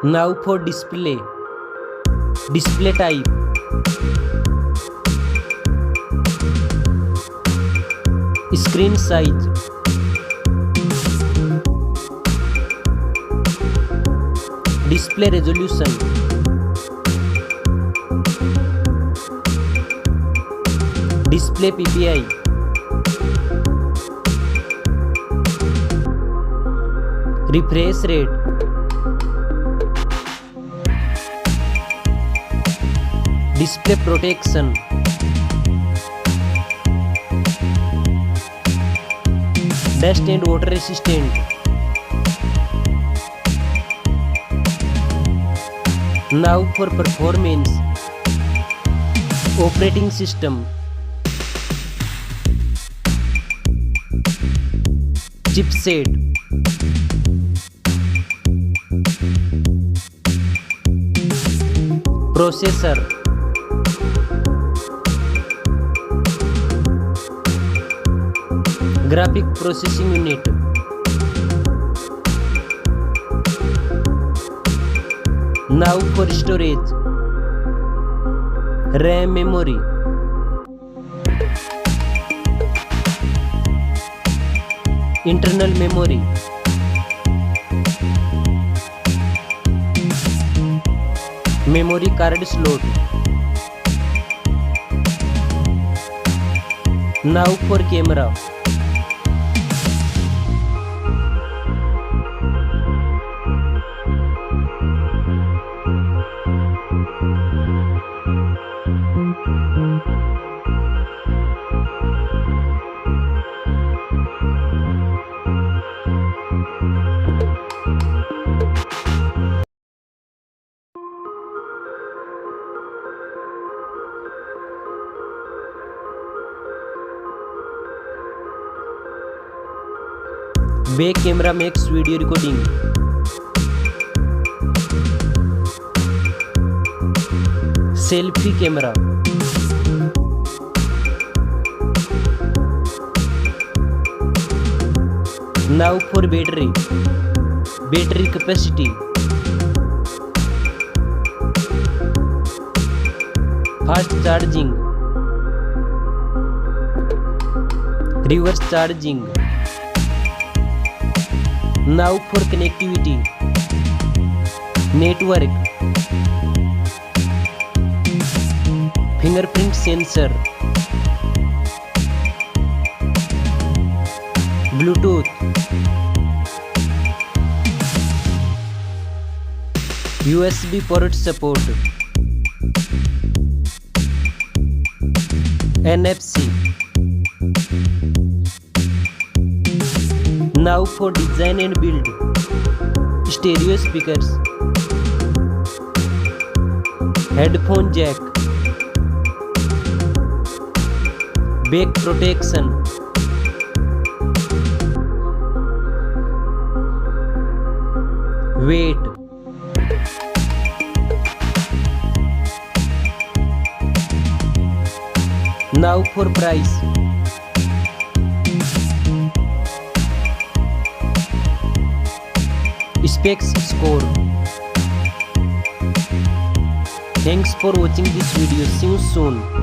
Now for display. Display type. Screen size. Display resolution. Display PPI. Refresh rate. Display protection. Dust and water resistant. Now for performance. Operating system. Chipset. Processor. Graphic processing unit. Now for storage. RAM memory. Internal memory. Memory card slot. Now for camera. Back camera makes video recording. Selfie camera. Now for battery. Battery capacity. Fast charging. Reverse charging. Now for connectivity. Network. Fingerprint sensor. Bluetooth. USB port support. NFC. Now for design and build. Stereo speakers. Headphone jack. Back protection. Weight. Now for price. Specs score. Thanks for watching this video. See you soon.